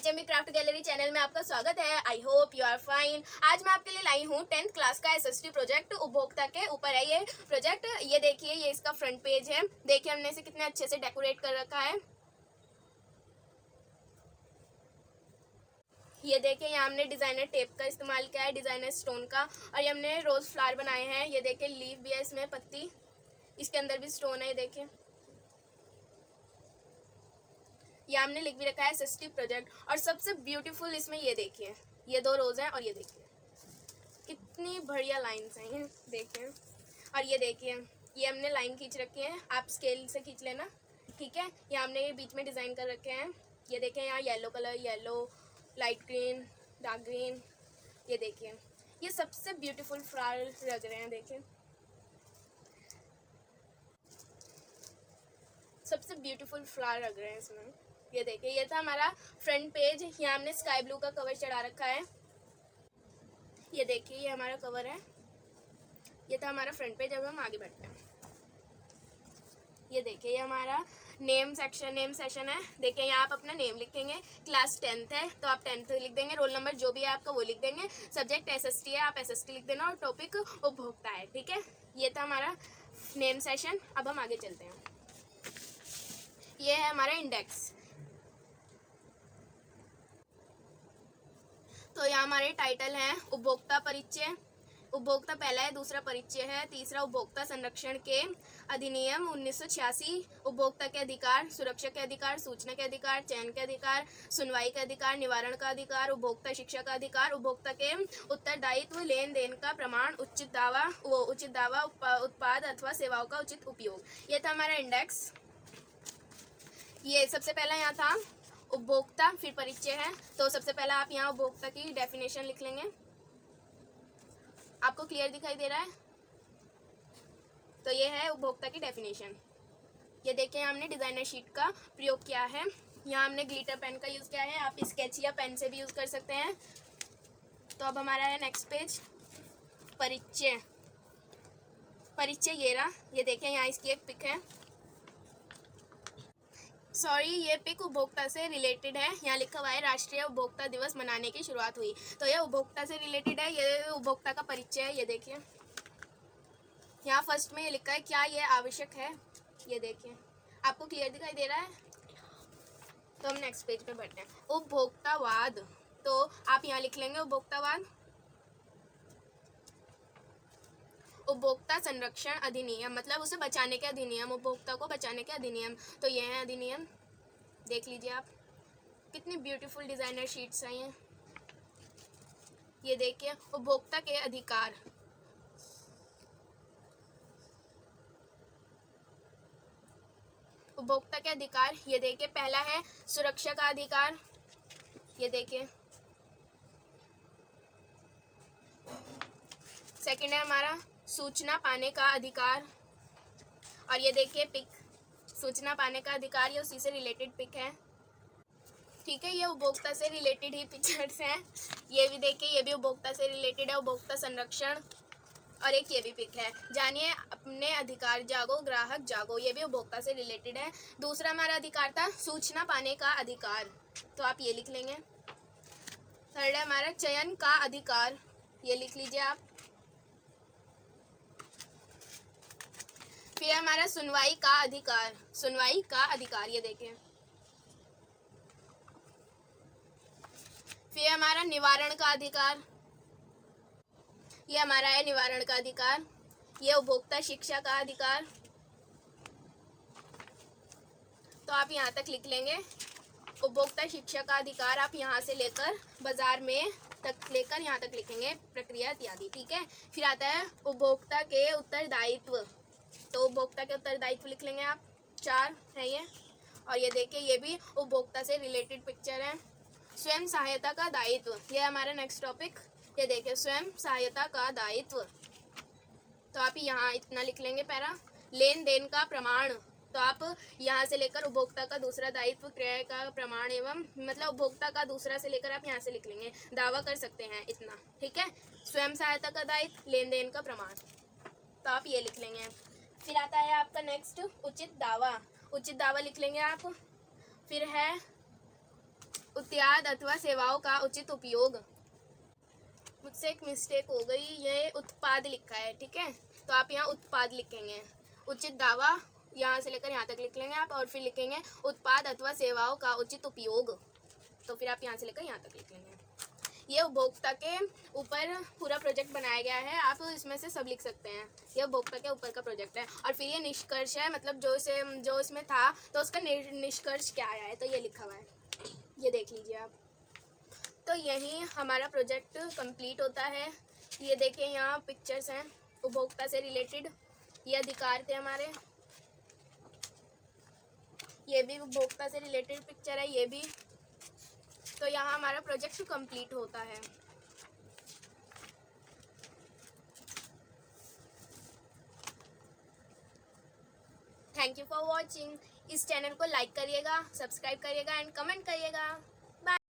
HMB craft gallery channel में आपका स्वागत है। I hope you are fine. आज मैं आपके लिए लाई हूँ 10th क्लास का SST प्रोजेक्ट। उपभोक्ता के ऊपर है ये प्रोजेक्ट। ये देखिए, ये इसका फ्रंट पेज है। देखिए हमने इसे कितने अच्छे से डेकोरेट कर रखा है। ये देखिए, यहाँ हमने डिजाइनर टेप का इस्तेमाल किया है, डिजाइनर स्टोन का, और ये हमने रोज फ्लावर बनाए हैं। ये देखिए, लीफ भी है इसमें, पत्ती, इसके अंदर भी स्टोन है। ये देखिए, ये हमने लिख भी रखा है SST प्रोजेक्ट। और सबसे ब्यूटीफुल इसमें ये देखिए, ये दो रोज हैं, और ये देखिए कितनी बढ़िया लाइंस हैं। ये देखिए, और ये देखिए, ये हमने लाइन खींच रखी है, आप स्केल से खींच लेना, ठीक है। यहाँ हमने ये बीच में डिजाइन कर रखे हैं। ये देखिए, यहाँ yellow colour, yellow, light green, dark green. ये देखिए, ये सबसे ब्यूटीफुल फ्लावर लग रहे हैं। देखिए, सबसे ब्यूटीफुल फ्लावर लग रहे हैं इसमें। ये देखिए, ये था हमारा फ्रंट पेज। यहाँ हमने स्काई ब्लू का कवर चढ़ा रखा है। ये देखिए, ये हमारा कवर है। ये था हमारा फ्रंट पेज। अब हम आगे बढ़ते हैं। ये देखिए, ये हमारा नेम सेशन है। देखिए, यहाँ आप अपना नेम लिखेंगे। क्लास 10th है तो आप 10th लिख देंगे। रोल नंबर जो भी है आपका वो लिख देंगे। सब्जेक्ट SST है, आप SST लिख देना, और टॉपिक उपभोक्ता है, ठीक है। ये था हमारा नेम सेशन। अब हम आगे चलते हैं। ये है हमारा इंडेक्स। तो यहाँ हमारे टाइटल हैं उपभोक्ता परिचय। उपभोक्ता पहला है, दूसरा परिचय है, तीसरा उपभोक्ता संरक्षण के अधिनियम 1986, उपभोक्ता के अधिकार, सुरक्षा के अधिकार, सूचना के अधिकार, चयन के अधिकार, सुनवाई का अधिकार, निवारण का अधिकार, उपभोक्ता शिक्षा का अधिकार, उपभोक्ता के उत्तरदायित्व, लेन देन का प्रमाण, उचित दावा, उत्पाद अथवा सेवाओं का उचित उपयोग। ये था हमारा इंडेक्स। ये सबसे पहला यहाँ था उपभोक्ता, फिर परिचय है। तो सबसे पहला आप यहाँ उपभोक्ता की डेफिनेशन लिख लेंगे। आपको क्लियर दिखाई दे रहा है? तो ये है उपभोक्ता की डेफिनेशन। ये देखिए, हमने डिजाइनर शीट का प्रयोग किया है। यहाँ हमने ग्लिटर पेन का यूज किया है, आप स्केच या पेन से भी यूज कर सकते हैं। तो अब हमारा है नेक्स्ट पेज, परिचय। परिचय ये रहा। ये देखिए, यहाँ इसकी एक पिक है। सॉरी, ये पिक उपभोक्ता से रिलेटेड है। यहाँ लिखा हुआ है राष्ट्रीय उपभोक्ता दिवस मनाने की शुरुआत हुई। तो ये उपभोक्ता से रिलेटेड है। ये उपभोक्ता का परिचय है। ये देखिए, यहाँ फर्स्ट में ये लिखा है, क्या ये आवश्यक है। ये देखिए, आपको क्लियर दिखाई दे रहा है? तो हम नेक्स्ट पेज पे बढ़ते हैं। उपभोक्तावाद। तो आप यहाँ लिख लेंगे उपभोक्तावाद। उपभोक्ता संरक्षण अधिनियम, मतलब उसे बचाने के अधिनियम, उपभोक्ता को बचाने के अधिनियम। तो ये है अधिनियम। देख लीजिए आप, कितनी ब्यूटीफुल डिजाइनर शीट्स आई हैं। ये देखिए, उपभोक्ता के अधिकार। उपभोक्ता के अधिकार, ये देखिए, पहला है सुरक्षा का अधिकार। ये देखिए, सेकंड है हमारा सूचना पाने का अधिकार। और ये देखिए पिक, सूचना पाने का अधिकार, ये उसी से रिलेटेड पिक है, ठीक है। ये उपभोक्ता से रिलेटेड ही पिक्चर्स हैं। ये भी देखिए, ये भी उपभोक्ता से रिलेटेड है, उपभोक्ता संरक्षण। और एक ये भी पिक है, जानिए अपने अधिकार जागो, ग्राहक जागो। ये भी उपभोक्ता से रिलेटेड है। दूसरा हमारा अधिकार था सूचना पाने का अधिकार, तो आप ये लिख लेंगे। थर्ड है हमारा चयन का अधिकार, ये लिख लीजिए आप। फिर हमारा सुनवाई का अधिकार, सुनवाई का अधिकार, ये देखें। फिर हमारा निवारण का अधिकार, ये हमारा है निवारण का अधिकार। ये उपभोक्ता शिक्षा का अधिकार। तो आप यहाँ तक लिख लेंगे। उपभोक्ता शिक्षा का अधिकार आप यहाँ से लेकर बाजार में तक लेकर यहाँ तक लिखेंगे, प्रक्रिया इत्यादि, ठीक है। फिर आता है उपभोक्ता के उत्तरदायित्व। तो उपभोक्ता के उत्तरदायित्व लिख लेंगे आप, 4 है ये। और ये देखिए, ये भी उपभोक्ता से रिलेटेड पिक्चर है। स्वयं सहायता का दायित्व, ये हमारा नेक्स्ट टॉपिक। ये देखिए, स्वयं सहायता का दायित्व। तो आप यहाँ इतना लिख लेंगे पैरा। लेन देन का प्रमाण, तो आप यहाँ से लेकर उपभोक्ता का दूसरा दायित्व, क्रिया का प्रमाण एवं, मतलब उपभोक्ता का दूसरा से लेकर आप यहाँ से लिख लेंगे, दावा कर सकते हैं इतना, ठीक है। स्वयं सहायता का दायित्व, लेन देन का प्रमाण, तो आप ये लिख लेंगे। फिर आता है आपका नेक्स्ट उचित दावा। उचित दावा लिख लेंगे आप। फिर है उत्पाद अथवा सेवाओं का उचित उपयोग। मुझसे एक मिस्टेक हो गई, ये उत्पाद लिखा है, ठीक है, तो आप यहाँ उत्पाद लिखेंगे। उचित दावा यहाँ से लेकर यहाँ तक लिख लेंगे आप, और फिर लिखेंगे उत्पाद अथवा सेवाओं का उचित उपयोग, तो फिर आप यहाँ से लेकर यहाँ तक लिख लेंगे। ये उपभोक्ता के ऊपर पूरा प्रोजेक्ट बनाया गया है, आप इसमें से सब लिख सकते हैं। ये उपभोक्ता के ऊपर का प्रोजेक्ट है। और फिर ये निष्कर्ष है, मतलब जो इसमें था तो उसका निष्कर्ष क्या आया है, तो ये लिखा हुआ है, ये देख लीजिए आप। तो यही हमारा प्रोजेक्ट कंप्लीट होता है। ये देखिए यहाँ पिक्चर्स हैं उपभोक्ता से रिलेटेड, ये अधिकार थे हमारे, ये भी उपभोक्ता से रिलेटेड पिक्चर है, ये भी। तो यहाँ हमारा प्रोजेक्ट कंप्लीट होता है। Thank you for watching. इस चैनल को लाइक करिएगा, सब्सक्राइब करिएगा एंड कमेंट करिएगा।